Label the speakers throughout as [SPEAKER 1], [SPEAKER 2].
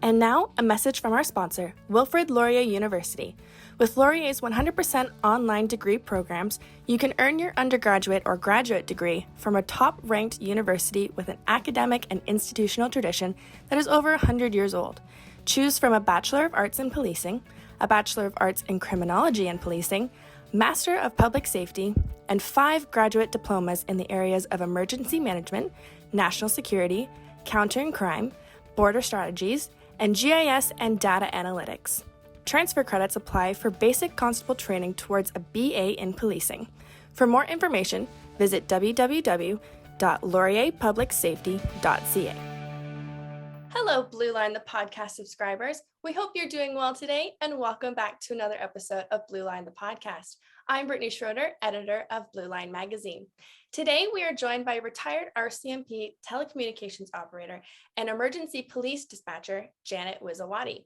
[SPEAKER 1] And now, a message from our sponsor, Wilfrid Laurier University. With Laurier's 100% online degree programs, you can earn your undergraduate or graduate degree from a top-ranked university with an academic and institutional tradition that is over 100 years old. Choose from a Bachelor of Arts in Policing, a Bachelor of Arts in Criminology and Policing, Master of Public Safety, and 5 graduate diplomas in the areas of Emergency Management, National Security, Countering Crime, Border Strategies, and GIS and Data Analytics. Transfer credits apply for basic constable training towards a BA in policing. For more information, visit www.laurierpublicsafety.ca. Hello, Blue Line, the podcast subscribers. We hope you're doing well today, and welcome back to another episode of Blue Line, the podcast. I'm Brittani Schroeder, editor of Blue Line magazine. Today, we are joined by retired RCMP Telecommunications operator and Emergency Police Dispatcher, Janet Wiszowaty.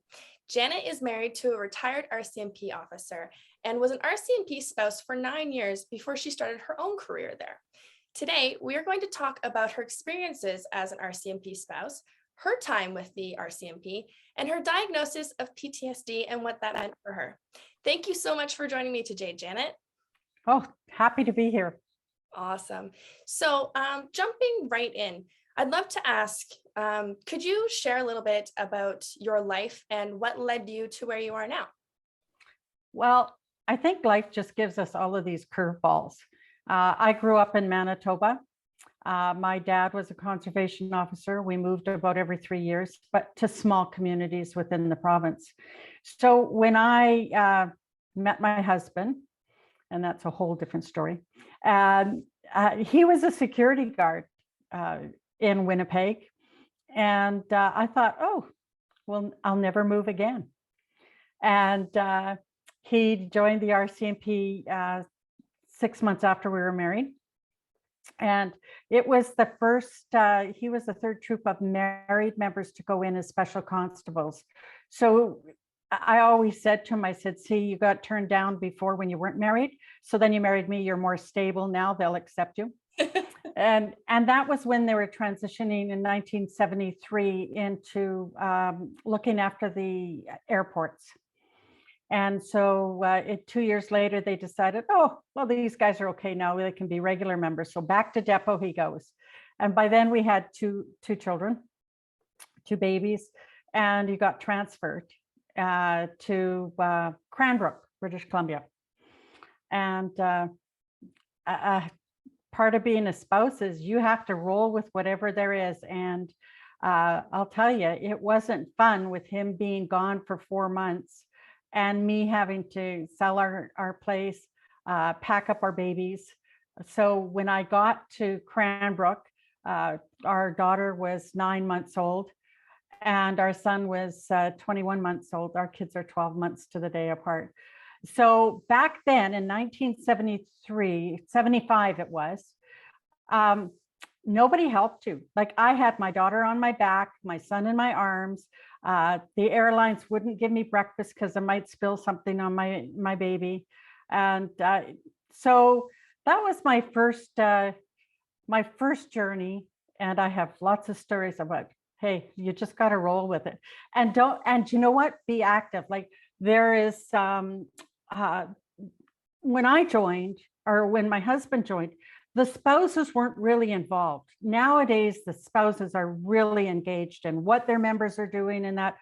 [SPEAKER 1] Janet is married to a retired RCMP officer and was an RCMP spouse for 9 years before she started her own career there. Today, we are going to talk about her experiences as an RCMP spouse, her time with the RCMP, and her diagnosis of PTSD and what that meant for her. Thank you so much for joining me today, Janet.
[SPEAKER 2] Oh, happy to be here.
[SPEAKER 1] Awesome. So jumping right in, I'd love to ask, could you share a little bit about your life and what led you to where you are now?
[SPEAKER 2] Well, I think life just gives us all of these curveballs. I grew up in Manitoba. My dad was a conservation officer. We moved about every 3 years, but to small communities within the province. So when I met my husband, and that's a whole different story, he was a security guard in Winnipeg. And I thought, oh, well, I'll never move again. And he joined the RCMP 6 months after we were married. And it was the first, he was the third troop of married members to go in as special constables. So I always said to him, I said, see, you got turned down before when you weren't married. So then you married me, you're more stable now, they'll accept you. and that was when they were transitioning in 1973 into looking after the airports. And so 2 years later, they decided, oh, well, these guys are okay now. They can be regular members. So back to depot he goes. And by then we had two children, 2 babies, and he got transferred to Cranbrook, British Columbia. And part of being a spouse is you have to roll with whatever there is. And I'll tell you, it wasn't fun with him being gone for 4 months and me having to sell our place, pack up our babies. So when I got to Cranbrook, our daughter was 9 months old and our son was 21 months old. Our kids are 12 months to the day apart. So back then in 1975 it was, nobody helped you. Like I had my daughter on my back, my son in my arms. The airlines wouldn't give me breakfast because I might spill something on my baby. And so that was my first journey. And I have lots of stories about, hey, you just got to roll with it. And you know what? Be active. Like there is, when I joined, or when my husband joined, the spouses weren't really involved. Nowadays, the spouses are really engaged in what their members are doing and that.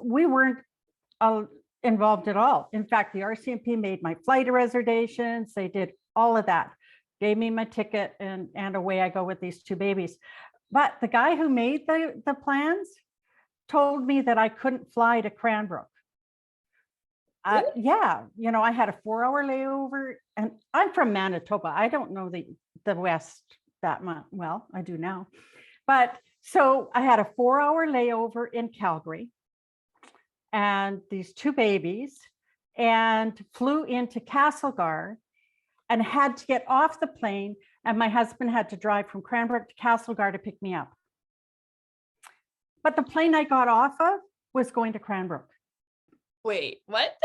[SPEAKER 2] We weren't involved at all. In fact, the RCMP made my flight reservations. They did all of that, gave me my ticket, and away I go with these 2 babies. But the guy who made the plans told me that I couldn't fly to Cranbrook. Yeah, you know, I had a 4-hour layover, and I'm from Manitoba. I don't know the West that much. Well, I do now. But so I had a 4-hour layover in Calgary and these 2 babies and flew into Castlegar and had to get off the plane. And my husband had to drive from Cranbrook to Castlegar to pick me up. But the plane I got off of was going to Cranbrook.
[SPEAKER 1] Wait, what?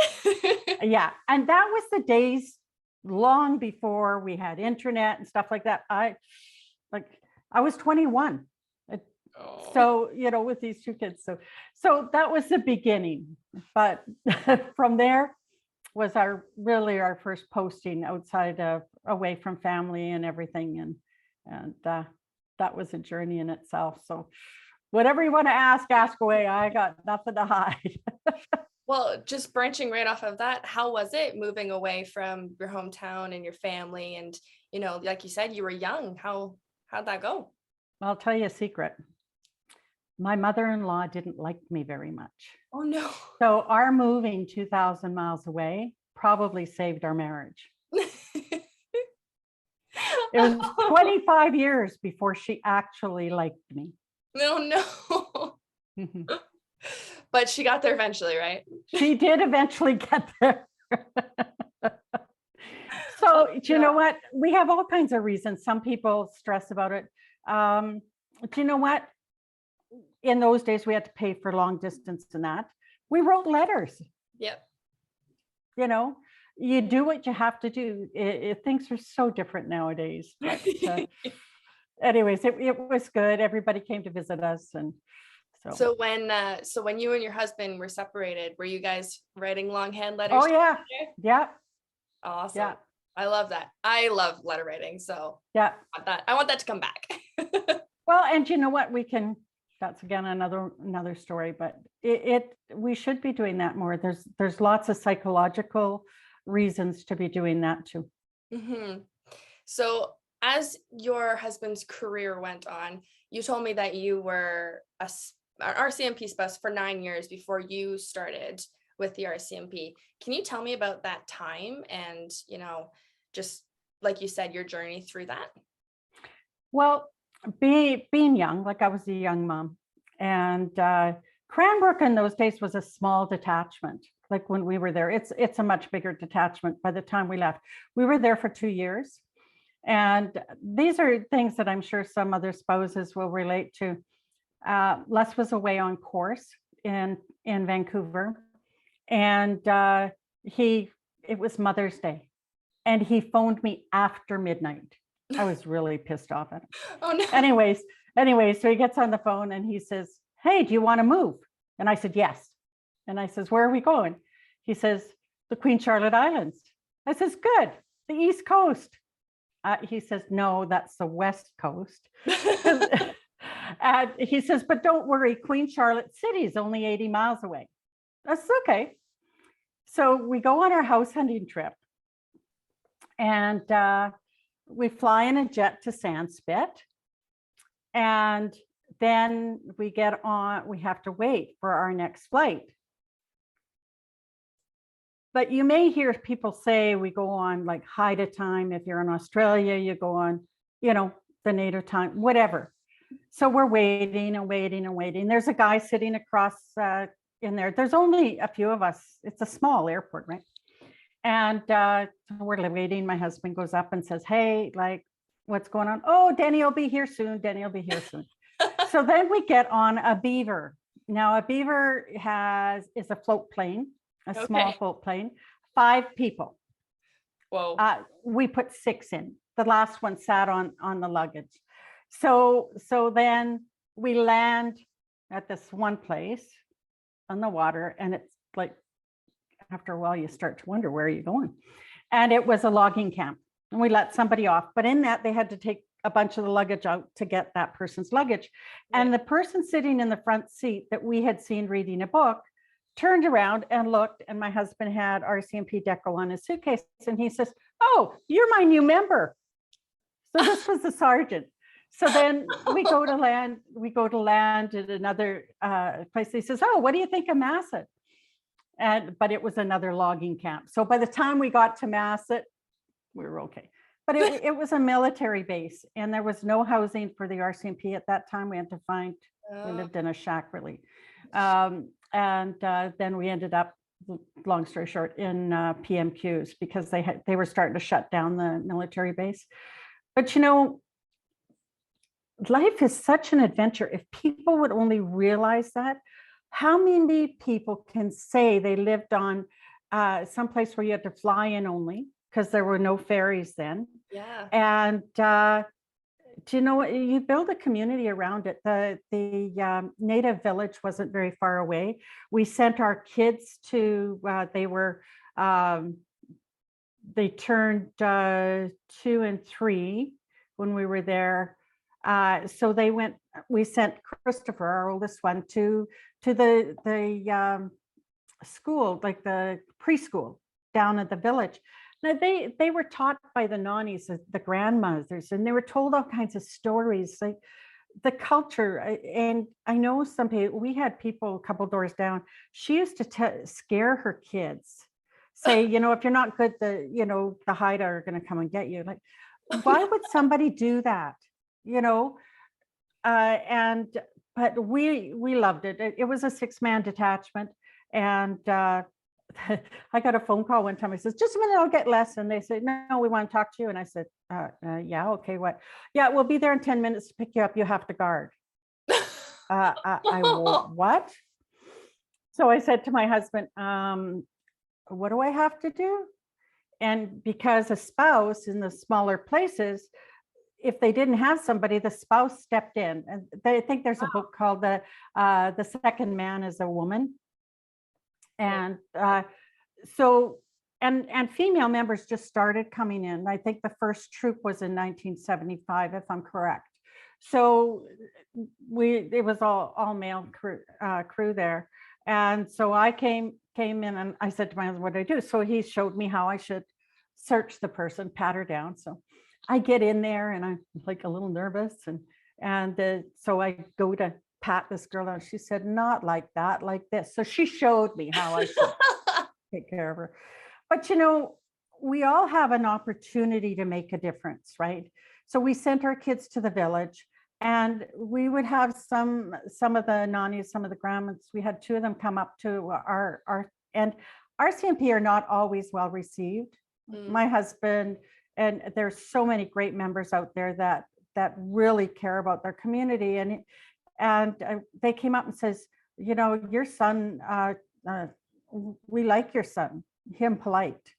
[SPEAKER 2] Yeah. And that was the days long before we had internet and stuff like that. I was 21.
[SPEAKER 1] Oh.
[SPEAKER 2] So, with these two kids. So that was the beginning. But from there was our first posting outside of, away from family and everything. And that was a journey in itself. So whatever you want to ask away. I got nothing to hide.
[SPEAKER 1] Well, just branching right off of that, how was it moving away from your hometown and your family? And, like you said, you were young. How'd that go?
[SPEAKER 2] I'll tell you a secret. My mother-in-law didn't like me very much.
[SPEAKER 1] Oh, no.
[SPEAKER 2] So our moving 2,000 miles away probably saved our marriage. It was 25 years before she actually liked me.
[SPEAKER 1] No. But she got there eventually, right?
[SPEAKER 2] She did eventually get there. So, you know what? We have all kinds of reasons. Some people stress about it. Do you know what? In those days, we had to pay for long distance and that. We wrote letters.
[SPEAKER 1] Yep.
[SPEAKER 2] You do what you have to do. Things are so different nowadays. But, anyways, it was good. Everybody came to visit us. And
[SPEAKER 1] so when you and your husband were separated, were you guys writing longhand letters?
[SPEAKER 2] Oh, yeah. Yeah.
[SPEAKER 1] Awesome.
[SPEAKER 2] Yeah.
[SPEAKER 1] I love that. I love letter writing. So
[SPEAKER 2] yeah,
[SPEAKER 1] I want that to come back.
[SPEAKER 2] Well, and you know what, that's again another story, but we should be doing that more. There's lots of psychological reasons to be doing that too.
[SPEAKER 1] Mm-hmm. So as your husband's career went on, you told me that you were an RCMP spouse for 9 years before you started with the RCMP. Can you tell me about that time and, just like you said, your journey through that?
[SPEAKER 2] Well, being young, like I was a young mom, and Cranbrook in those days was a small detachment. Like when we were there, it's a much bigger detachment. By the time we left, we were there for 2 years. And these are things that I'm sure some other spouses will relate to. Les was away on course in Vancouver, and it was Mother's Day, and he phoned me after midnight. I was really pissed off at him.
[SPEAKER 1] Oh, no.
[SPEAKER 2] Anyways, so he gets on the phone and he says, "Hey, do you want to move?" And I said, "Yes." And I says, "Where are we going?" He says, "The Queen Charlotte Islands." I says, "Good, the East Coast." He says, "No, that's the West Coast." And he says, "But don't worry, Queen Charlotte City is only 80 miles away." That's okay. So we go on our house hunting trip, and we fly in a jet to Sandspit, and then we have to wait for our next flight. But you may hear people say we go on like Haida time. If you're in Australia, you go on, the native time, whatever. So we're waiting and waiting and waiting. There's a guy sitting across in there. There's only a few of us. It's a small airport, right? And we're waiting. My husband goes up and says, "Hey, like, what's going on?" "Oh, Denny will be here soon. Denny will be here soon." So then we get on a Beaver. Now a Beaver is a float plane, small float plane, 5 people.
[SPEAKER 1] Whoa.
[SPEAKER 2] We put 6 in. The last one sat on the luggage. So then we land at this one place on the water, and it's like, after a while, you start to wonder, where are you going? And it was a logging camp, and we let somebody off. But in that, they had to take a bunch of the luggage out to get that person's luggage. Right. And the person sitting in the front seat that we had seen reading a book turned around and looked, and my husband had RCMP deco on his suitcase. And he says, "Oh, you're my new member." So this was the sergeant. So then we go to land at another place. He says, "Oh, what do you think of Masset?" But it was another logging camp. So by the time we got to Masset, we were okay. But it was a military base, and there was no housing for the RCMP at that time. We had to we lived in a shack, really. Then we ended up, long story short, in PMQs because they were starting to shut down the military base. But life is such an adventure. If people would only realize that, how many people can say they lived on someplace where you had to fly in only because there were no ferries then?
[SPEAKER 1] Yeah.
[SPEAKER 2] And do you know what? You build a community around it. The native village wasn't very far away. We sent our kids to, they turned 2 and 3 when we were there. So we sent Christopher, our oldest one, to the school, like the preschool down at the village. Now they were taught by the nannies, the grandmothers, and they were told all kinds of stories, like the culture. And I know some people, we had people a couple doors down, she used to scare her kids, say, if you're not good, the Haida are going to come and get you. Like, why would somebody do that? But we loved it. It was a 6-man detachment. And I got a phone call one time. I says, just a minute, I'll get Les. And they said, no, we want to talk to you. And I said, yeah, okay, what? Yeah, we'll be there in 10 minutes to pick you up. You have to guard. What? So I said to my husband, what do I have to do? And because a spouse in the smaller places, if they didn't have somebody, the spouse stepped in. And I think there's a book called The Second Man is a Woman. And and female members just started coming in. I think the first troop was in 1975, if I'm correct. So it was all male crew there. And so I came in and I said to my husband, what do I do? So he showed me how I should search the person, pat her down. So I get in there and I'm like a little nervous. And so I go to pat this girl down. She said, not like that, like this. So she showed me how I should take care of her. But, we all have an opportunity to make a difference, right? So we sent our kids to the village, and we would have some of the nannies, some of the grandmas, we had 2 of them come up to our and RCMP are not always well received. My husband, and there's so many great members out there that really care about their community. And they came up and says, your son, we like your son, him polite.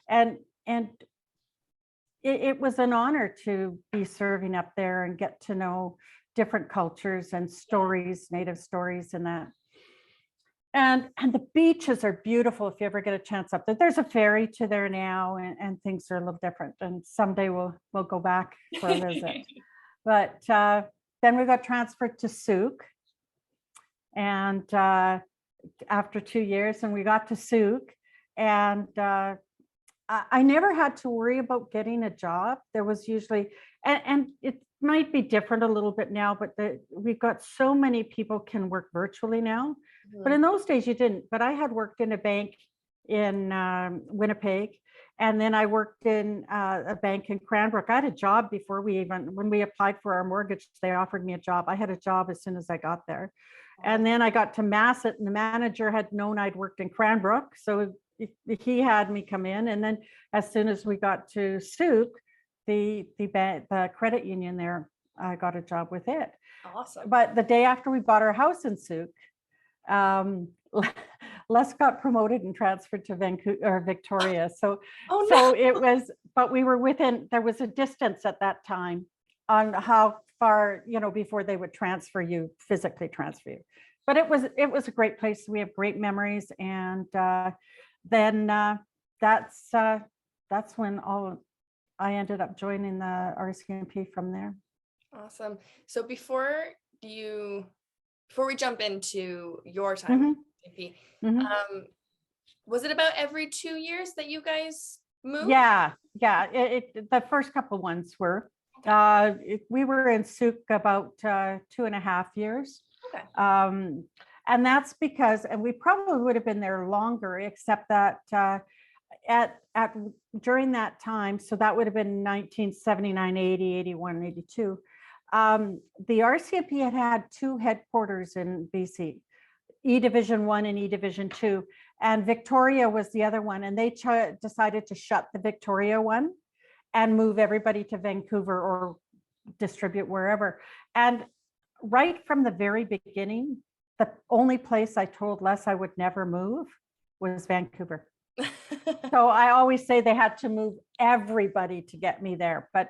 [SPEAKER 2] And it was an honor to be serving up there and get to know different cultures and stories, native stories and that. And the beaches are beautiful if you ever get a chance up there. There's a ferry to there now, and things are a little different. And someday we'll go back for a visit. But then we got transferred to Souk. And after 2 years, and we got to Souk, and I never had to worry about getting a job. There was usually, and it might be different a little bit now, but we've got so many people can work virtually now. But in those days you didn't. But I had worked in a bank in Winnipeg, and then I worked in a bank in Cranbrook. I had a job before when we applied for our mortgage, they offered me a job. I had a job as soon as I got there. And then I got to Masset, and the manager had known I'd worked in Cranbrook. So he had me come in. And then as soon as we got to Souk, the credit union there, I got a job with it.
[SPEAKER 1] Awesome.
[SPEAKER 2] But the day after we bought our house in Souk, Les got promoted and transferred to Victoria. So it was, but we were there was a distance at that time on how far, before they would physically transfer you. But it was a great place. We have great memories. And then that's when I ended up joining the RCMP from there.
[SPEAKER 1] Awesome. So before we jump into your time at RCMP, was it about every 2 years that you guys moved?
[SPEAKER 2] Yeah. The first couple ones were. We were in Souk about 2.5 years. Okay. And that's because, and we probably would have been there longer, except that during that time, so that would have been 1979, 80, 81, 82. The RCMP had 2 headquarters in BC, E Division 1 and E Division 2, and Victoria was the other one. And they decided to shut the Victoria one and move everybody to Vancouver or distribute wherever. And right from the very beginning, the only place I told Les I would never move was Vancouver. So I always say they had to move everybody to get me there. But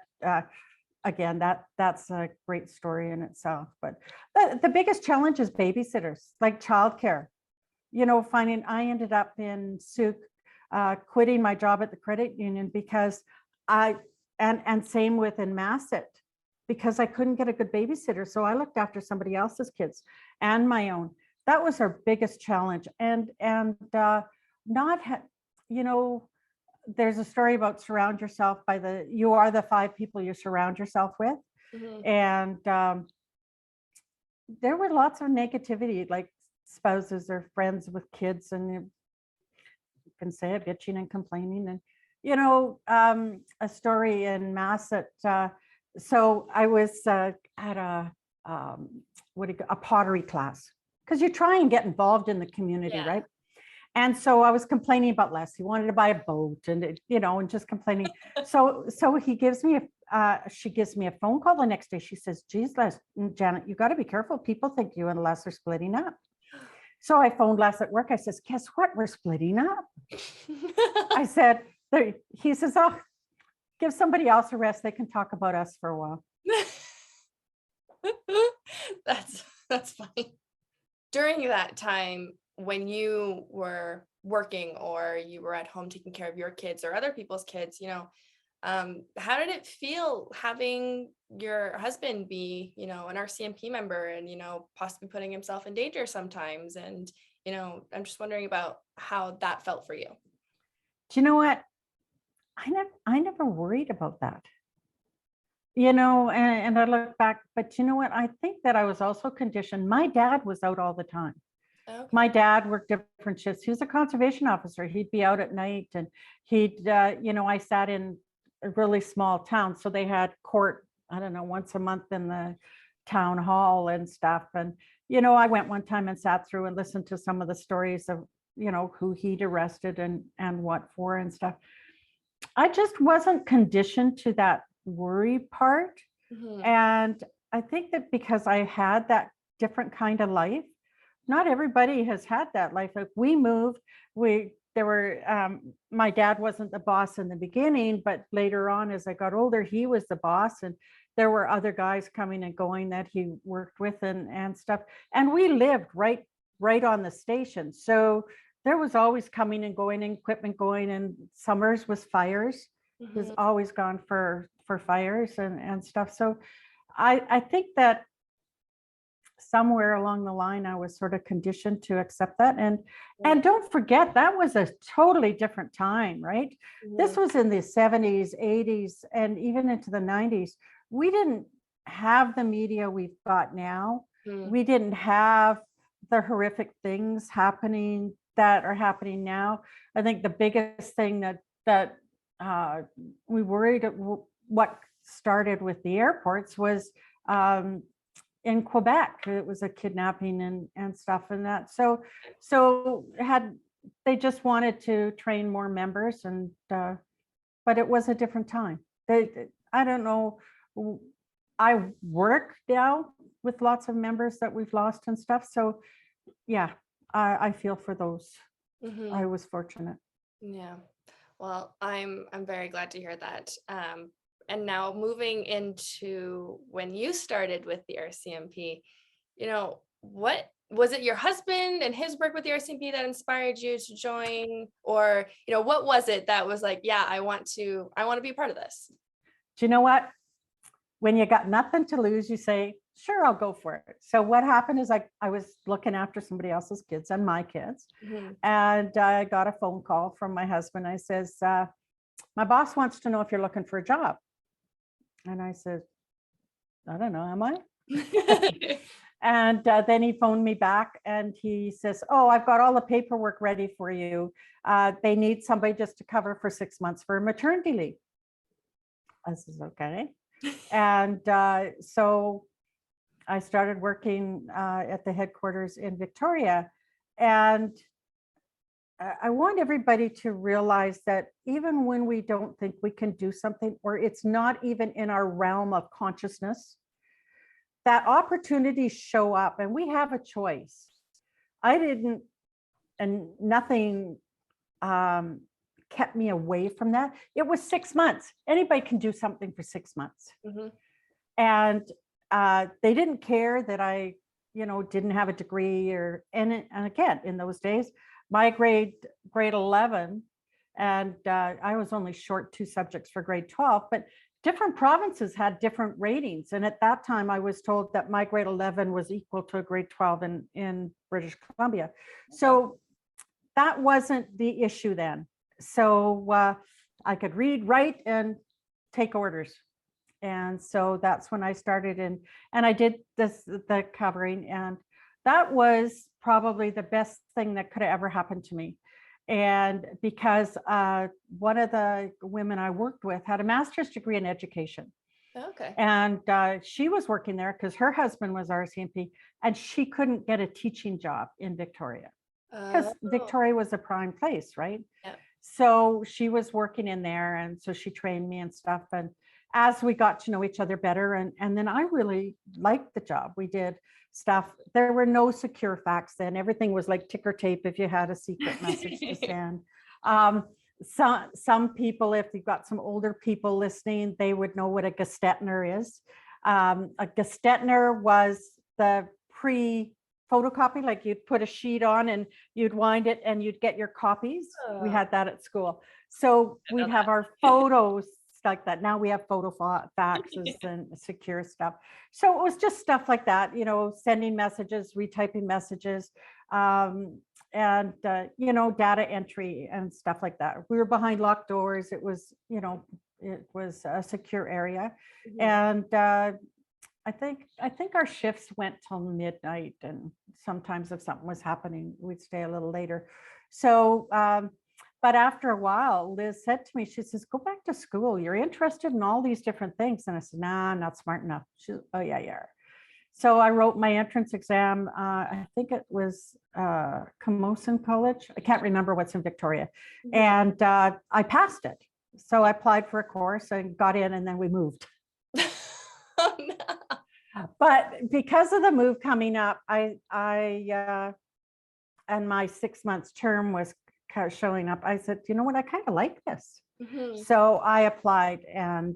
[SPEAKER 2] again, that's a great story in itself. But the biggest challenge is babysitters, like childcare. Finding I ended up in Souk, quitting my job at the credit union because and same with in Masset, because I couldn't get a good babysitter. So I looked after somebody else's kids and my own. That was our biggest challenge. And there's a story about surround yourself you are the 5 people you surround yourself with.
[SPEAKER 1] Mhm.
[SPEAKER 2] And there were lots of negativity, like spouses or friends with kids, and you can say it, bitching and complaining. And a story in Masset. So I was at a pottery class, because you try and get involved in the community,
[SPEAKER 1] Yeah.
[SPEAKER 2] right? And so I was complaining about Les. He wanted to buy a boat, and and just complaining. So she gives me a phone call the next day. She says, "Geez, Les, Janet, you got to be careful. People think you and Les are splitting up." So I phoned Les at work. I says, "Guess what? We're splitting up." I said, he says, "Oh, give somebody else a rest. They can talk about us for a while."
[SPEAKER 1] That's funny. During that time, when you were working or you were at home taking care of your kids or other people's kids, how did it feel having your husband be, an RCMP member and, possibly putting himself in danger sometimes? And, I'm just wondering about how that felt for you.
[SPEAKER 2] Do you know what? I never worried about that. And I look back, but you know what? I think that I was also conditioned. My dad was out all the time.
[SPEAKER 1] Okay.
[SPEAKER 2] My dad worked different shifts. He was a conservation officer. He'd be out at night, and I sat in a really small town. So they had court, I don't know, once a month in the town hall and stuff. And, I went one time and sat through and listened to some of the stories of, who he'd arrested and what for and stuff. I just wasn't conditioned to that worry part.
[SPEAKER 1] Mhm.
[SPEAKER 2] And I think that because I had that different kind of life, not everybody has had that life. Like we moved, my dad wasn't the boss in the beginning, but later on, as I got older, he was the boss, and there were other guys coming and going that he worked with and stuff. And we lived right on the station. So there was always coming and going and equipment going, and summers was fires. It was
[SPEAKER 1] Mhm.
[SPEAKER 2] always gone for fires and stuff. So I think that somewhere along the line, I was sort of conditioned to accept that. And don't forget, that was a totally different time, right? This
[SPEAKER 1] Mhm.
[SPEAKER 2] was in the 70s, 80s, and even into the 90s. We didn't have the media we've got now.
[SPEAKER 1] Mhm.
[SPEAKER 2] We didn't have the horrific things happening that are happening now. I think the biggest thing that we worried, what started with the airports was in Quebec. It was a kidnapping and stuff and that. So they just wanted to train more members, and but it was a different time. I don't know. I work now with lots of members that we've lost and stuff. So yeah, I feel for those.
[SPEAKER 1] Mhm.
[SPEAKER 2] I was fortunate.
[SPEAKER 1] Yeah. Well, I'm very glad to hear that. And now moving into when you started with the RCMP, what was it, your husband and his work with the RCMP that inspired you to join? Or, what was it that was like, yeah, I want to be a part of this?
[SPEAKER 2] Do you know what? When you got nothing to lose, you say, sure, I'll go for it. So what happened is I was looking after somebody else's kids and my kids.
[SPEAKER 1] Mhm.
[SPEAKER 2] And I got a phone call from my husband. I says, my boss wants to know if you're looking for a job. And I said, I don't know, am I? And then he phoned me back and he says, oh, I've got all the paperwork ready for you. They need somebody just to cover for 6 months for maternity leave. I says, okay. And so I started working at the headquarters in Victoria. And I want everybody to realize that even when we don't think we can do something, or it's not even in our realm of consciousness, that opportunities show up and we have a choice. I didn't, and nothing kept me away from that. It was 6 months. Anybody can do something for 6 months.
[SPEAKER 1] Mhm.
[SPEAKER 2] And they didn't care that I, didn't have a degree and again, in those days, my grade 11, and I was only short 2 subjects for grade 12, but different provinces had different ratings. And at that time, I was told that my grade 11 was equal to a grade 12 in British Columbia. So that wasn't the issue then. So I could read, write, and take orders. And so that's when I started and I did the covering, and that was probably the best thing that could have ever happened to me. And because one of the women I worked with had a master's degree in education.
[SPEAKER 1] Okay.
[SPEAKER 2] And she was working there because her husband was RCMP, and she couldn't get a teaching job in Victoria because Victoria was a prime place, right?
[SPEAKER 1] Yeah.
[SPEAKER 2] So she was working in there, and so she trained me and stuff. And as we got to know each other better, and then I really liked the job. We did stuff. There were no secure fax then. Everything was like ticker tape if you had a secret message to send. Some people, if you've got some older people listening, they would know what a Gestetner is. A Gestetner was the pre-photocopy, like you'd put a sheet on and you'd wind it and you'd get your copies. We had that at school. So we'd have our photos like that. Now we have photo faxes and secure stuff. So it was just stuff like that, sending messages, retyping messages, and data entry and stuff like that. We were behind locked doors. It was, it was a secure area. And I think our shifts went till midnight, and sometimes if something was happening, we'd stay a little later. So but after a while, Liz said to me, she says, go back to school. You're interested in all these different things. And I said, nah, I'm not smart enough. She said, oh, yeah. So I wrote my entrance exam. I think it was Camosun College. I can't remember what's in Victoria. And I passed it. So I applied for a course and got in, and then we moved.
[SPEAKER 1] Oh, no.
[SPEAKER 2] But because of the move coming up, I and my 6 months term was showing up, I said, you know what, I kind of like this. So I applied and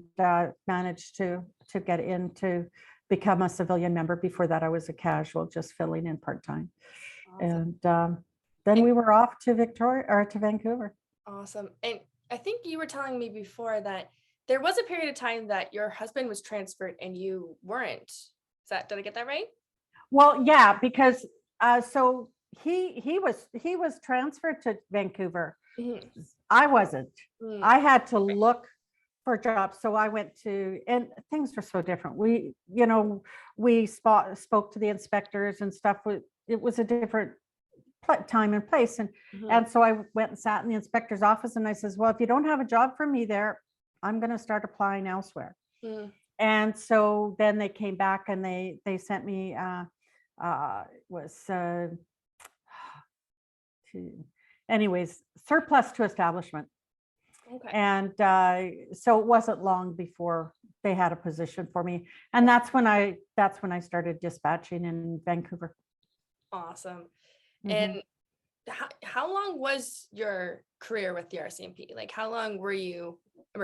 [SPEAKER 2] managed to get in to become a civilian member. Before that, I was a casual, just filling in part-time. Awesome. And then we were off to Vancouver.
[SPEAKER 1] Awesome. And I think you were telling me before that there was a period of time that your husband was transferred and you weren't. Did I get that right?
[SPEAKER 2] Well, yeah, because so he was transferred to Vancouver. I wasn't. I had to look for jobs. So I went to, and things were so different. We spoke to the inspectors and stuff. It was a different time and place. And so I went and sat in the inspector's office, and I says, well, if you don't have a job for me there, I'm going to start applying elsewhere. And so then they came back and they sent me, anyways, surplus to establishment. Okay. And so it wasn't long before they had a position for me. And that's when I started dispatching in Vancouver.
[SPEAKER 1] Awesome. And how long was your career with the RCMP? Like, how long were you?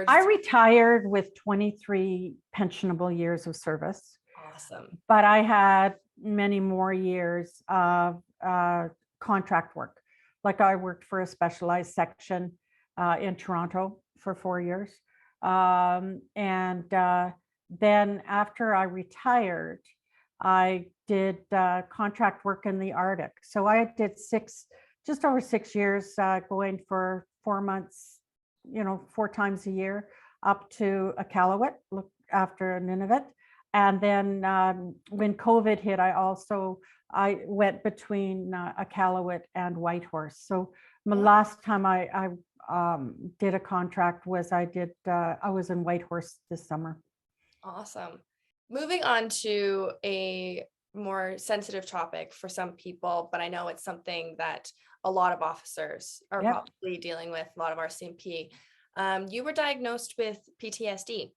[SPEAKER 1] I
[SPEAKER 2] retired with 23 pensionable years of service.
[SPEAKER 1] Awesome.
[SPEAKER 2] But I had many more years of contract work. Like I worked for a specialized section in Toronto for 4 years. And then after I retired, I did contract work in the Arctic. So I did just over 6 years, going for 4 months, 4 times a year up to Iqaluit, look after Nunavut. And then when COVID hit, I went between Iqaluit and Whitehorse. So the last time I did a contract was I was in Whitehorse this summer.
[SPEAKER 1] Awesome. Moving on to a more sensitive topic for some people, but I know it's something that a lot of officers are probably dealing with, a lot of RCMP. You were diagnosed with PTSD,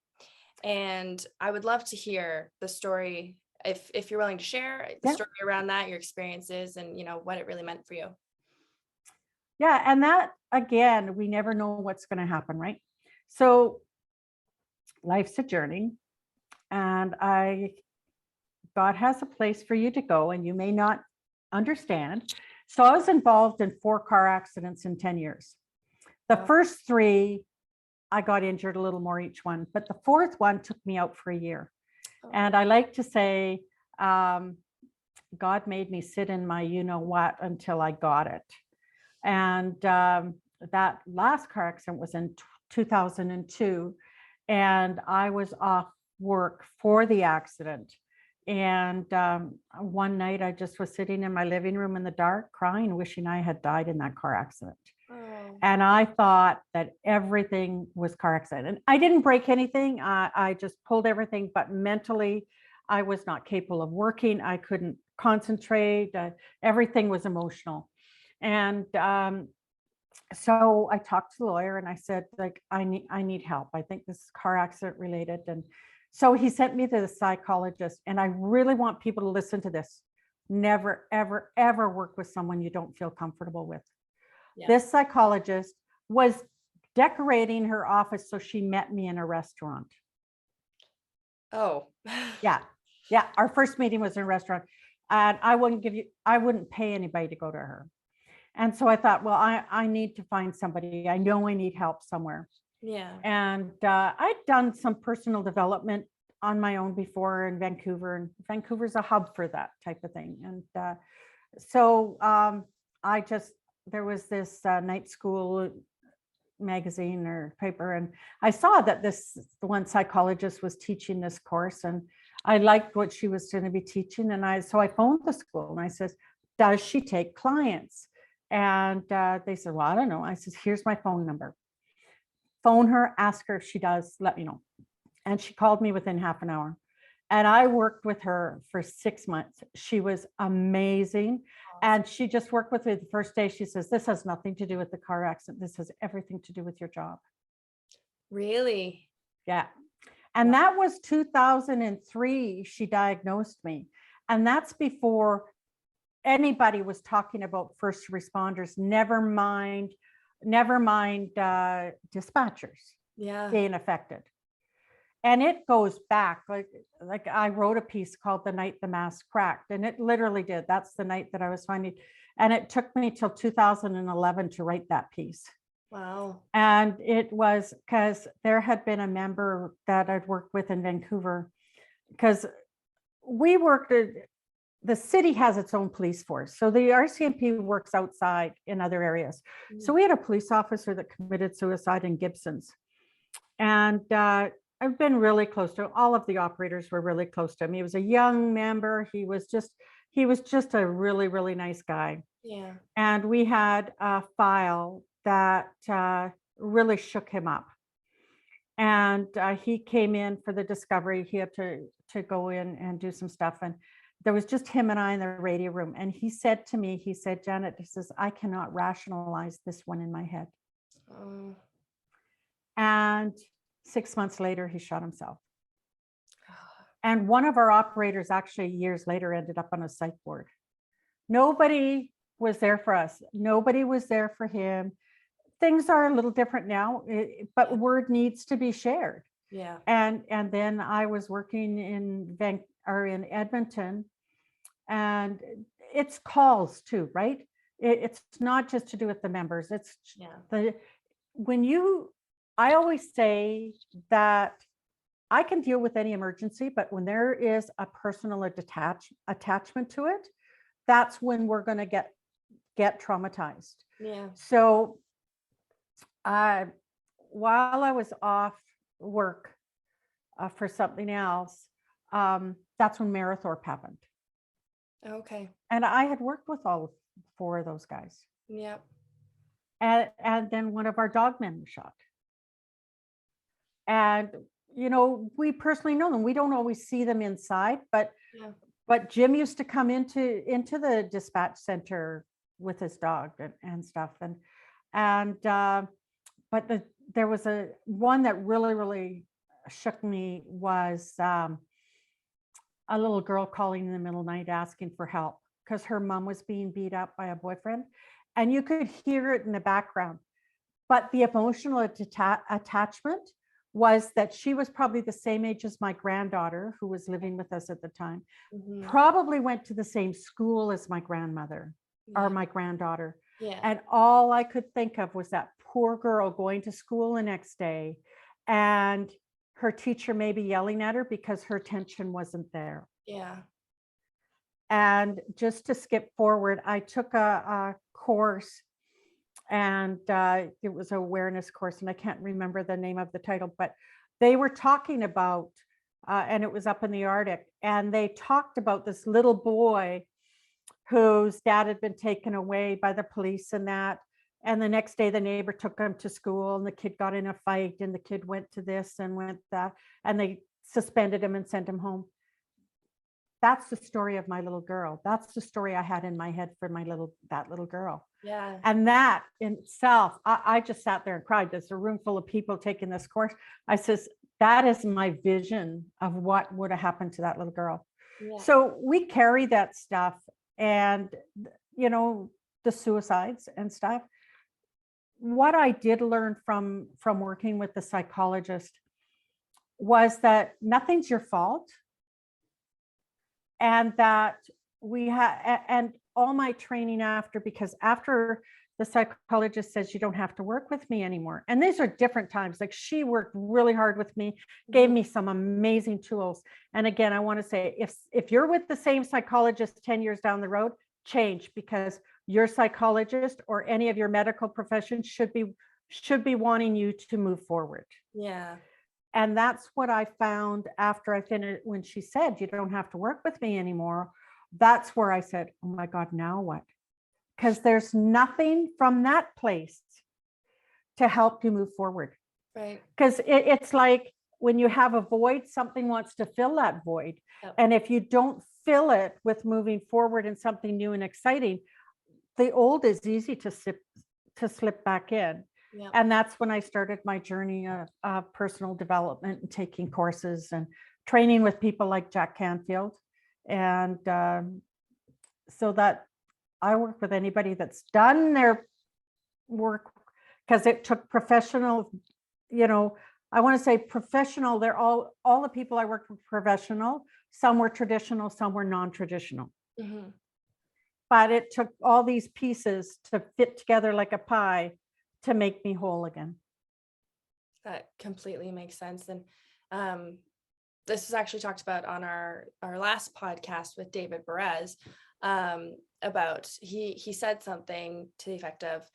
[SPEAKER 1] and I would love to hear the story, if you're willing to share the story around that, your experiences, and what it really meant for you.
[SPEAKER 2] Yeah, and that, again, we never know what's going to happen, right? So life's a journey. And God has a place for you to go, and you may not understand. So I was involved in 4 car accidents in 10 years. The first 3, I got injured a little more each one, but the 4th one took me out for a year. And I like to say, God made me sit in my you-know-what until I got it. And that last car accident was in 2002, and I was off work for the accident. And one night I just was sitting in my living room in the dark, crying, wishing I had died in that car accident.
[SPEAKER 1] Oh.
[SPEAKER 2] And I thought that everything was car accident. And I didn't break anything. I just pulled everything, but mentally I was not capable of working. I couldn't concentrate. Everything was emotional. And so I talked to the lawyer and I said, like, I need help. I think this is car accident related. And so he sent me to the psychologist. And I really want people to listen to this. Never, ever, ever work with someone you don't feel comfortable with. Yeah. This psychologist was decorating her office so she met me in a restaurant.
[SPEAKER 1] Oh.
[SPEAKER 2] Yeah. Our first meeting was in a restaurant, and I wouldn't pay anybody to go to her. And so I thought, well, I need to find somebody. I know I need help somewhere.
[SPEAKER 1] Yeah.
[SPEAKER 2] And I'd done some personal development on my own before in Vancouver, and Vancouver's a hub for that type of thing. And so there was this night school magazine or paper, and I saw that the one psychologist was teaching this course, and I liked what she was going to be teaching. And so I phoned the school and I said, does she take clients? And they said, well, I don't know. I said, here's my phone number. Phone her, ask her if she does, let me know. And she called me within half an hour. And I worked with her for 6 months. She was amazing. And she just worked with me the first day. She says, this has nothing to do with the car accident. This has everything to do with your job.
[SPEAKER 1] Really?
[SPEAKER 2] Yeah. And that was 2003. She diagnosed me. And that's before anybody was talking about first responders, never mind dispatchers being affected. And it goes back, like I wrote a piece called The Night the Mask Cracked, and it literally did. That's the night that I was finding, and it took me till 2011 to write that piece.
[SPEAKER 1] Wow.
[SPEAKER 2] And it was because there had been a member that I'd worked with in Vancouver, because the city has its own police force. So the RCMP works outside in other areas. Mm-hmm. So we had a police officer that committed suicide in Gibson's. And I've been really close to all of the operators were really close to him. He was a young member. He was just a really, really nice guy.
[SPEAKER 1] Yeah. And
[SPEAKER 2] we had a file that really shook him up. And he came in for the discovery. He had to go in and do some stuff. And there was just him and I in the radio room. And he said to me, Janet, he says, I cannot rationalize this one in my head. And 6 months later, he shot himself. And one of our operators actually years later ended up on a psych ward. Nobody was there for us. Nobody was there for him. Things are a little different now, but word needs to be shared.
[SPEAKER 1] Yeah.
[SPEAKER 2] And then I was working in Edmonton, and it's calls too, right? It's not just to do with the members. It's I always say that I can deal with any emergency, but when there is a personal attachment to it, that's when we're going to get traumatized.
[SPEAKER 1] Yeah.
[SPEAKER 2] So while I was off work for something else, that's when Marathorpe happened.
[SPEAKER 1] Okay.
[SPEAKER 2] And I had worked with all 4 of those guys.
[SPEAKER 1] Yep.
[SPEAKER 2] And then one of our dogmen was shot. And, we personally know them. We don't always see them inside, but Jim used to come into the dispatch center with his dog and stuff. But there was one that really, really shook me was a little girl calling in the middle of the night asking for help because her mom was being beat up by a boyfriend. And you could hear it in the background. But the emotional attachment was that she was probably the same age as my granddaughter, who was living with us at the time,
[SPEAKER 1] Mhm.
[SPEAKER 2] probably went to the same school as my grandmother or
[SPEAKER 1] Yeah.
[SPEAKER 2] my granddaughter.
[SPEAKER 1] Yeah.
[SPEAKER 2] And all I could think of was that poor girl going to school the next day and her teacher maybe yelling at her because her attention wasn't there.
[SPEAKER 1] Yeah.
[SPEAKER 2] And just to skip forward, I took a course, and it was an awareness course, and I can't remember the name of the title, but they were talking about, and it was up in the Arctic, and they talked about this little boy whose dad had been taken away by the police and that. And the next day, the neighbor took him to school, and the kid got in a fight, and the kid went to this and went that, and they suspended him and sent him home. That's the story of my little girl. That's the story I had in my head for that little girl.
[SPEAKER 1] Yeah.
[SPEAKER 2] And that in itself, I just sat there and cried. There's a room full of people taking this course. I says, that is my vision of what would have happened to that little girl.
[SPEAKER 1] Yeah.
[SPEAKER 2] So we carry that stuff, and, you know, the suicides and stuff. What I did learn from working with the psychologist was that nothing's your fault. And that we have, and all my training after, because after the psychologist says you don't have to work with me anymore. And these are different times. Like, she worked really hard with me, gave me some amazing tools. And again, I want to say, if you're with the same psychologist 10 years down the road, change, because your psychologist or any of your medical profession should be wanting you to move forward.
[SPEAKER 1] Yeah.
[SPEAKER 2] And that's what I found after I finished, when she said, you don't have to work with me anymore. That's where I said, oh my God, now what? Because there's nothing from that place to help you move forward.
[SPEAKER 1] Right.
[SPEAKER 2] Because it's like when you have a void, something wants to fill that void.
[SPEAKER 1] Yep.
[SPEAKER 2] And if you don't fill it with moving forward in something new and exciting, the old is easy to slip back in.
[SPEAKER 1] Yep.
[SPEAKER 2] And that's when I started my journey of personal development and taking courses and training with people like Jack Canfield. And so that I work with anybody that's done their work, because it took professional, you know, I want to say professional. They're all the people I worked with professional. Some were traditional, some were non-traditional.
[SPEAKER 1] Mm-hmm.
[SPEAKER 2] But it took all these pieces to fit together like a pie to make me whole again.
[SPEAKER 1] That completely makes sense. And this was actually talked about on our last podcast with David Perez, about he said something to the effect of,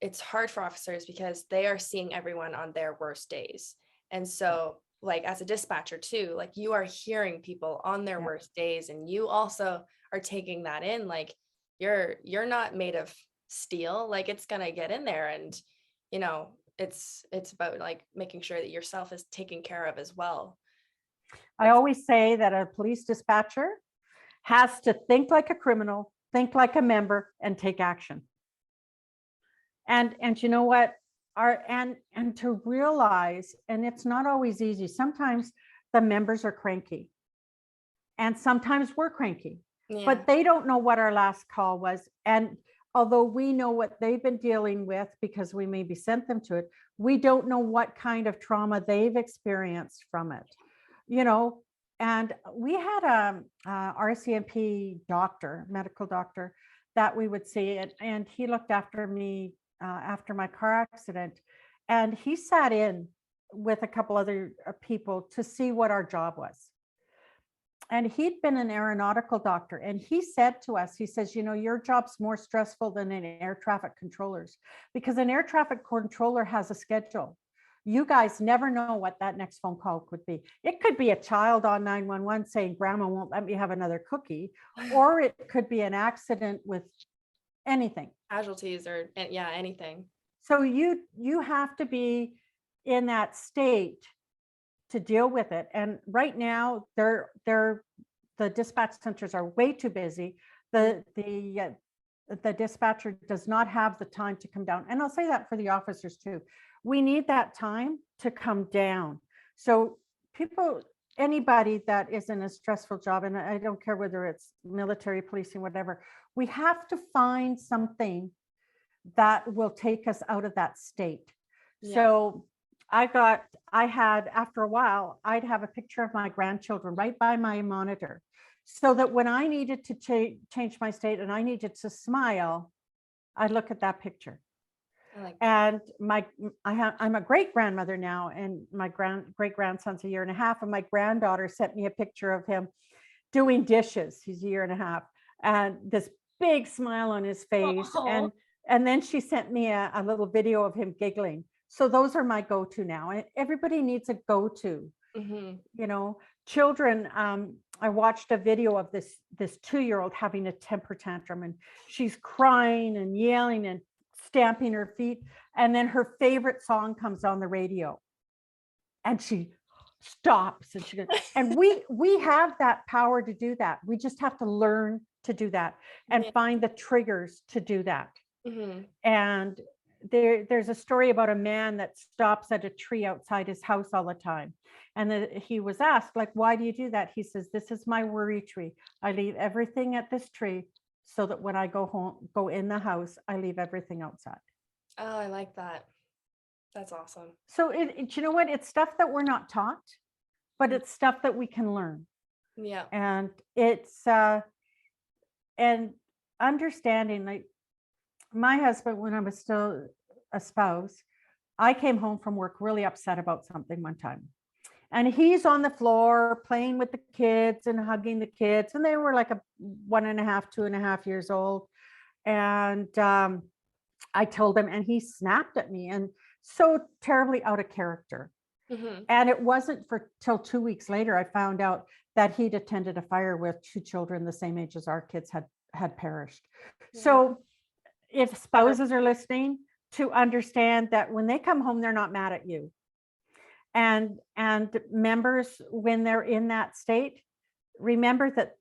[SPEAKER 1] it's hard for officers because they are seeing everyone on their worst days. And so, like, as a dispatcher too, like, you are hearing people on their worst days, and you also are taking that in. Like, you're not made of steel. Like, it's gonna get in there, and you know, it's about like making sure that yourself is taken care of as well.
[SPEAKER 2] I always say that a police dispatcher has to think like a criminal, think like a member, and take action. And you know what? And to realize, and it's not always easy. Sometimes the members are cranky, and sometimes we're cranky, but they don't know what our last call was. And although we know what they've been dealing with because we maybe sent them to it, we don't know what kind of trauma they've experienced from it, you know. And we had a RCMP doctor, medical doctor, that we would see, and he looked after me after my car accident, and he sat in with a couple other people to see what our job was. And he'd been an aeronautical doctor, and he said to us, he says, you know, your job's more stressful than an air traffic controller's, because an air traffic controller has a schedule. You guys never know what that next phone call could be. It could be a child on 911 saying, Grandma won't let me have another cookie, or it could be an accident with anything.
[SPEAKER 1] Casualties or anything.
[SPEAKER 2] So you have to be in that state to deal with it. And right now, the dispatch centers are way too busy. The dispatcher does not have the time to come down. And I'll say that for the officers too. We need that time to come down. So anybody that is in a stressful job, and I don't care whether it's military, policing, whatever, we have to find something that will take us out of that state. Yeah. So after a while, I'd have a picture of my grandchildren right by my monitor, so that when I needed to change my state and I needed to smile, I'd look at that picture.
[SPEAKER 1] I like that.
[SPEAKER 2] And I'm a great grandmother now, and my great grandson's a year and a half, and my granddaughter sent me a picture of him doing dishes. He's a year and a half, and this big smile on his face.
[SPEAKER 1] Aw.
[SPEAKER 2] And then she sent me a little video of him giggling. So those are my go-to now. And everybody needs a go-to.
[SPEAKER 1] Mm-hmm.
[SPEAKER 2] Children. I watched a video of this 2-year-old having a temper tantrum, and she's crying and yelling and stamping her feet. And then her favorite song comes on the radio, and she stops, and she goes, and we have that power to do that. We just have to learn to do that and find the triggers to do that.
[SPEAKER 1] Mm-hmm.
[SPEAKER 2] And there's a story about a man that stops at a tree outside his house all the time. And he was asked, like, why do you do that? He says, this is my worry tree. I leave everything at this tree so that when I go in the house, I leave everything outside.
[SPEAKER 1] Oh, I like that. That's awesome.
[SPEAKER 2] So you know what? It's stuff that we're not taught, but it's stuff that we can learn.
[SPEAKER 1] Yeah.
[SPEAKER 2] And it's and understanding, like my husband, when I was still a spouse, I came home from work really upset about something one time. And he's on the floor playing with the kids and hugging the kids. And they were like 1.5, 2.5 years old. And I told him, and he snapped at me, and so terribly out of character.
[SPEAKER 1] Mm-hmm.
[SPEAKER 2] And it wasn't till 2 weeks later, I found out that he'd attended a fire with 2 children the same age as our kids had perished. Mm-hmm. So if spouses are listening, to understand that when they come home, they're not mad at you. And members, when they're in that state, remember that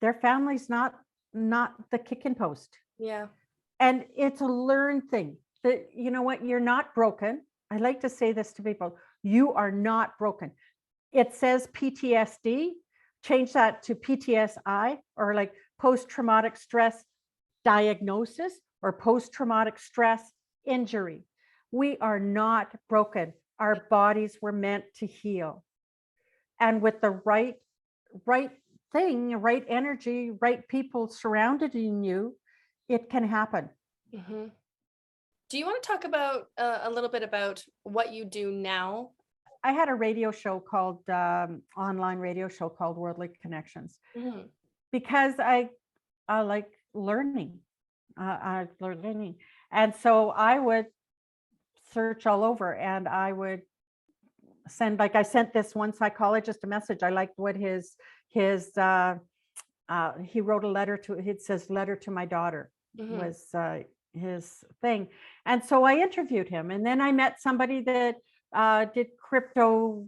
[SPEAKER 2] their family's not the kicking post.
[SPEAKER 1] Yeah.
[SPEAKER 2] And it's a learned thing. That, you know what, you're not broken. I like to say this to people. You are not broken. It says PTSD, change that to PTSI, or like post-traumatic stress diagnosis or post-traumatic stress injury. We are not broken. Our bodies were meant to heal. And with the right thing, right energy, right people surrounding you, it can happen.
[SPEAKER 1] Mm-hmm. Do you want to talk about a little bit about what you do now?
[SPEAKER 2] I had a radio show called online radio show called Worldly Connections, mm-hmm. because I like learning. I learned learning, and so I would search all over, and I would send, like I sent this one psychologist a message. I liked what his he wrote a letter to. It says "letter to my daughter," mm-hmm. was his thing, and so I interviewed him, and then I met somebody that did crypto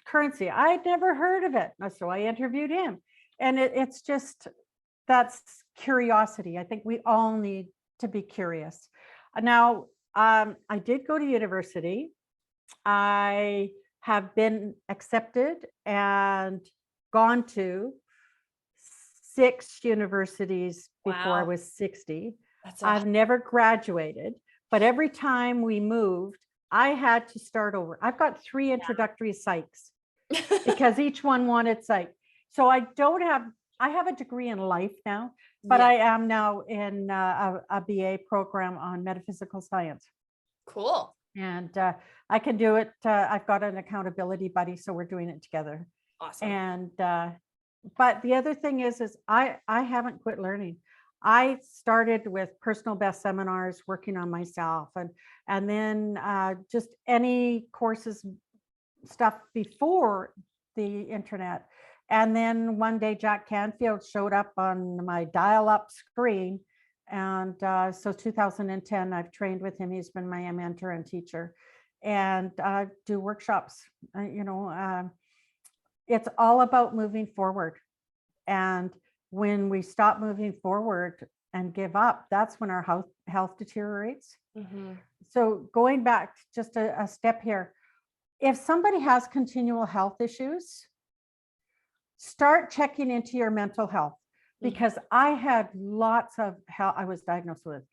[SPEAKER 2] currency. I'd never heard of it, so I interviewed him, and it's just, that's curiosity. I think we all need to be curious. Now, I did go to university. I have been accepted and gone to 6 universities before I was 60. That's awesome. I've never graduated, but every time we moved, I had to start over. I've got 3 introductory psychs because each one wanted psych. So I have a degree in life now, but I am now in a BA program on metaphysical science.
[SPEAKER 1] Cool.
[SPEAKER 2] And I can do it. I've got an accountability buddy, so we're doing it together.
[SPEAKER 1] Awesome.
[SPEAKER 2] And but the other thing is I haven't quit learning. I started with personal best seminars, working on myself, and then just any courses stuff before the internet. And then one day Jack Canfield showed up on my dial-up screen. And so 2010, I've trained with him. He's been my mentor and teacher, and do workshops. It's all about moving forward. And when we stop moving forward and give up, that's when our health deteriorates. Mm-hmm. So going back just a step here, if somebody has continual health issues, start checking into your mental health, because mm-hmm. I had lots of health. I was diagnosed with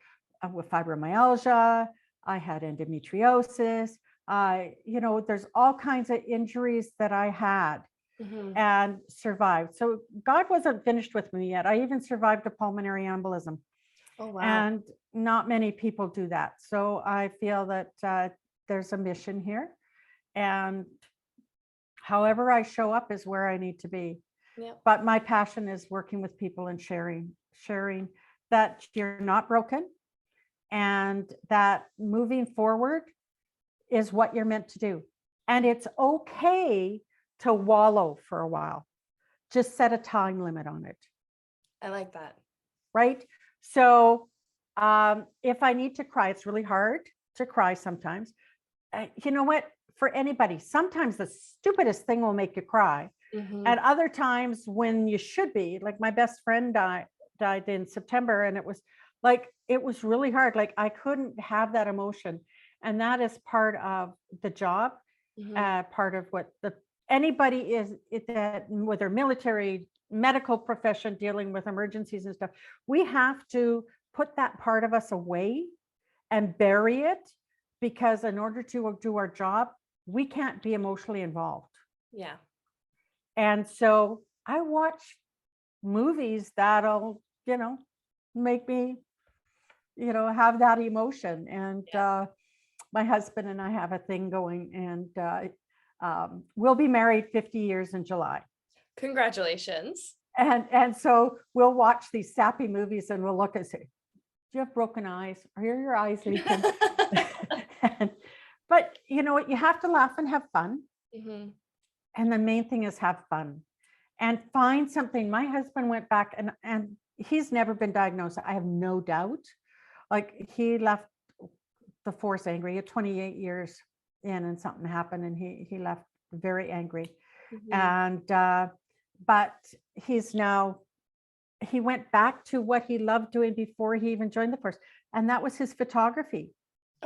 [SPEAKER 2] fibromyalgia. I had endometriosis. There's all kinds of injuries that I had
[SPEAKER 1] Mhm.
[SPEAKER 2] and survived. So God wasn't finished with me yet. I even survived a pulmonary embolism.
[SPEAKER 1] Oh, wow.
[SPEAKER 2] And not many people do that. So I feel that there's a mission here. And however I show up is where I need to be.
[SPEAKER 1] Yep.
[SPEAKER 2] But my passion is working with people and sharing that you're not broken and that moving forward is what you're meant to do. And it's okay to wallow for a while. Just set a time limit on it.
[SPEAKER 1] I like that.
[SPEAKER 2] Right? So if I need to cry, it's really hard to cry sometimes. You know what? For anybody, sometimes the stupidest thing will make you cry.
[SPEAKER 1] Mhm.
[SPEAKER 2] And other times when you should be, like my best friend died in September, and it was really hard. Like I couldn't have that emotion. And that is part of the job,
[SPEAKER 1] Mhm.
[SPEAKER 2] part of what anybody is that whether military, medical profession dealing with emergencies and stuff, we have to put that part of us away and bury it, because in order to do our job, we can't be emotionally involved.
[SPEAKER 1] Yeah.
[SPEAKER 2] And so I watch movies that'll, make me, have that emotion. And my husband and I have a thing going, and we'll be married 50 years in July.
[SPEAKER 1] Congratulations.
[SPEAKER 2] And so we'll watch these sappy movies and we'll look and say, do you have broken eyes? Are your eyes leaking? But you know what? You have to laugh and have fun.
[SPEAKER 1] Mhm.
[SPEAKER 2] And the main thing is have fun and find something. My husband went back and he's never been diagnosed. I have no doubt. Like he left the force angry. He had 28 years in and something happened and he left very angry.
[SPEAKER 1] Mhm.
[SPEAKER 2] And but he went back to what he loved doing before he even joined the force. And that was his photography.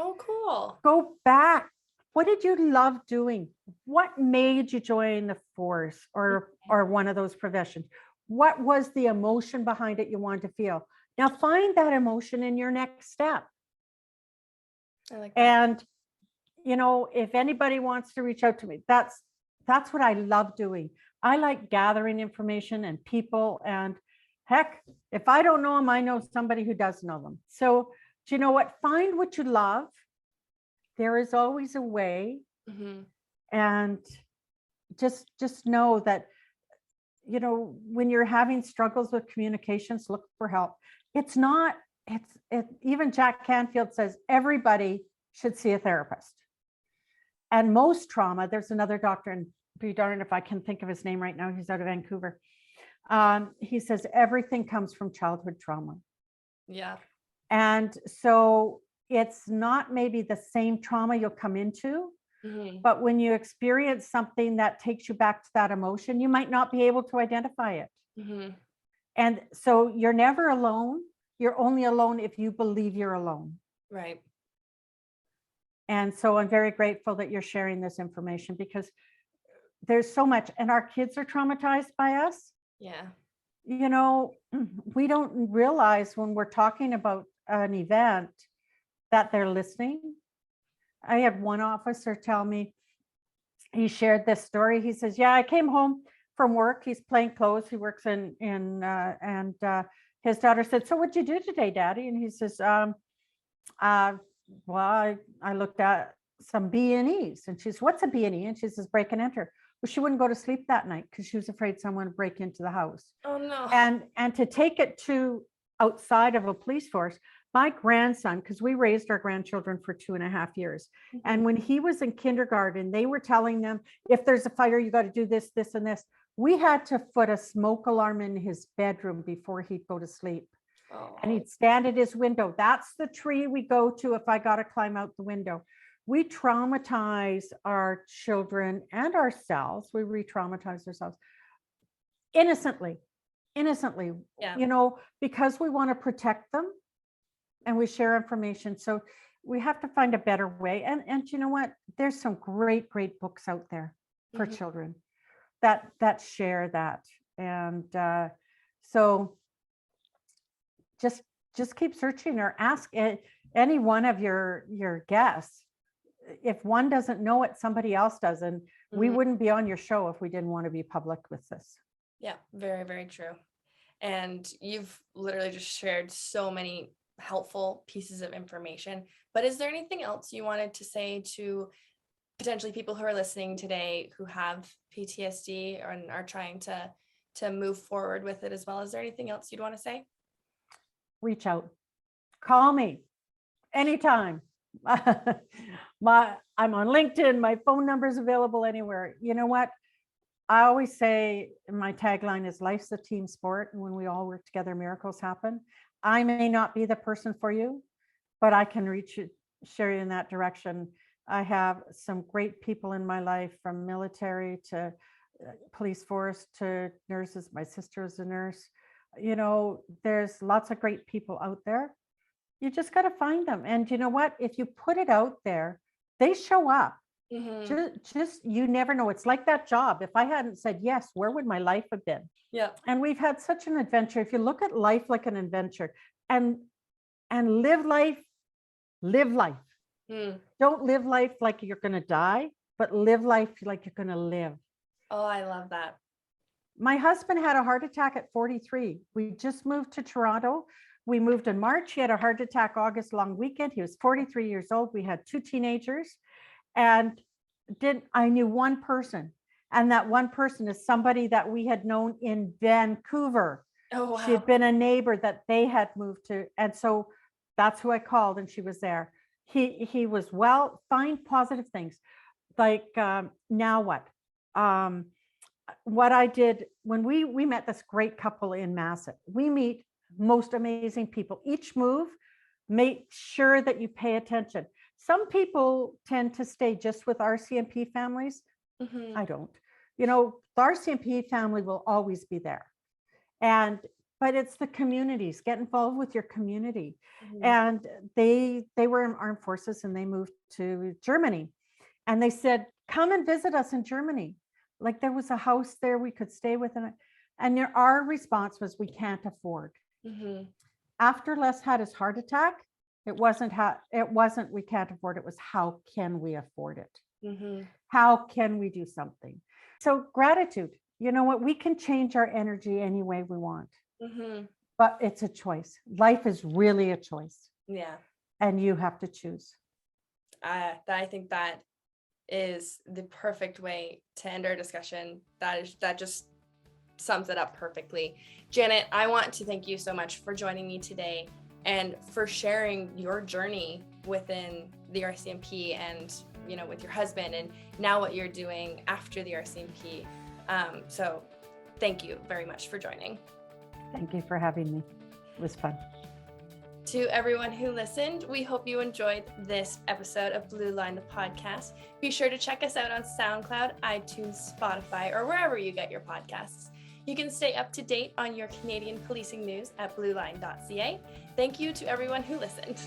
[SPEAKER 1] Oh, cool.
[SPEAKER 2] Go back. What did you love doing? What made you join the force or one of those professions? What was the emotion behind it you wanted to feel? Now find that emotion in your next step.
[SPEAKER 1] I like that.
[SPEAKER 2] And if anybody wants to reach out to me, that's what I love doing. I like gathering information and people, and heck, if I don't know them, I know somebody who does know them. So do you know what? Find what you love. There is always a way.
[SPEAKER 1] Mhm.
[SPEAKER 2] And just know that, when you're having struggles with communications, look for help. Even Jack Canfield says everybody should see a therapist. And most trauma, there's another doctor, and be darned if I can think of his name right now, he's out of Vancouver. He says everything comes from childhood trauma.
[SPEAKER 1] Yeah.
[SPEAKER 2] And so it's not maybe the same trauma you'll come into,
[SPEAKER 1] Mhm.
[SPEAKER 2] but when you experience something that takes you back to that emotion, you might not be able to identify it.
[SPEAKER 1] Mhm.
[SPEAKER 2] And so you're never alone. You're only alone if you believe you're alone.
[SPEAKER 1] Right.
[SPEAKER 2] And so I'm very grateful that you're sharing this information, because there's so much, and our kids are traumatized by us.
[SPEAKER 1] Yeah.
[SPEAKER 2] We don't realize when we're talking about an event that they're listening. I had one officer tell me, he shared this story. He says, yeah, I came home from work. He's plain clothes. He works and his daughter said, so what'd you do today, Daddy? And he says, well, I looked at some B&Es. And she says, what's a B&E? And she says, break and enter. Well, she wouldn't go to sleep that night because she was afraid someone would break into the house.
[SPEAKER 1] Oh, no.
[SPEAKER 2] And to take it to outside of a police force, my grandson, because we raised our grandchildren for 2.5 years.
[SPEAKER 1] Mhm.
[SPEAKER 2] And when he was in kindergarten, they were telling them, if there's a fire, you got to do this, this, and this. We had to put a smoke alarm in his bedroom before he'd go to sleep. And he'd stand at his window. That's the tree we go to if I got to climb out the window. We traumatize our children and ourselves. We re-traumatize ourselves innocently,
[SPEAKER 1] Yeah.
[SPEAKER 2] because we want to protect them and we share information. So we have to find a better way. And you know what? There's some great books out there for
[SPEAKER 1] Mhm.
[SPEAKER 2] children that share that. And so just keep searching, or ask any one of your guests, if one doesn't know it, somebody else does. And we
[SPEAKER 1] Mhm.
[SPEAKER 2] wouldn't be on your show if we didn't want to be public with this.
[SPEAKER 1] Yeah, very, very true. And you've literally just shared so many helpful pieces of information. But is there anything else you wanted to say to potentially people who are listening today who have PTSD and are trying to move forward with it as well? Is there anything else you'd want to say?
[SPEAKER 2] Reach out, call me anytime. I'm on LinkedIn. My phone number is available anywhere. You know what? I always say my tagline is life's a team sport. And when we all work together, miracles happen. I may not be the person for you, but I can share you in that direction. I have some great people in my life, from military to police force to nurses. My sister is a nurse. There's lots of great people out there. You just got to find them. And you know what? If you put it out there, they show up. Just you never know. It's like that job. If I hadn't said yes, where would my life have been?
[SPEAKER 1] Yeah.
[SPEAKER 2] And we've had such an adventure. If you look at life like an adventure and live life. Don't live life like you're going to die, but live life like you're going to live.
[SPEAKER 1] Oh, I love that.
[SPEAKER 2] My husband had a heart attack at 43. We just moved to Toronto. We moved in March. He had a heart attack August long weekend. He was 43 years old. We had 2 teenagers. And I knew one person, and that one person is somebody that we had known in Vancouver.
[SPEAKER 1] Oh, wow.
[SPEAKER 2] She had been a neighbor that they had moved to. And so that's who I called, and she was there. He was, well, find positive things. Like, now what? What I did when we met this great couple in Massett. We meet most amazing people. Each move, make sure that you pay attention. Some people tend to stay just with RCMP families. I don't. The RCMP family will always be there. But it's the communities. Get involved with your community. And they were in armed forces, and they moved to Germany. And they said, come and visit us in Germany. Like, there was a house there we could stay with. And our response was, we can't afford. After Les had his heart attack, it wasn't we can't afford it. It was, how can we afford it? How can we do something? So gratitude. You know what? We can change our energy any way we want. But it's a choice. Life is really a choice.
[SPEAKER 1] Yeah.
[SPEAKER 2] And you have to choose.
[SPEAKER 1] I think that is the perfect way to end our discussion. That just sums it up perfectly. Janet, I want to thank you so much for joining me today and for sharing your journey within the RCMP and, with your husband, and now what you're doing after the RCMP. So thank you very much for joining.
[SPEAKER 2] Thank you for having me. It was fun.
[SPEAKER 1] To everyone who listened, we hope you enjoyed this episode of Blue Line, the podcast. Be sure to check us out on SoundCloud, iTunes, Spotify, or wherever you get your podcasts. You can stay up to date on your Canadian policing news at blueline.ca. Thank you to everyone who listened.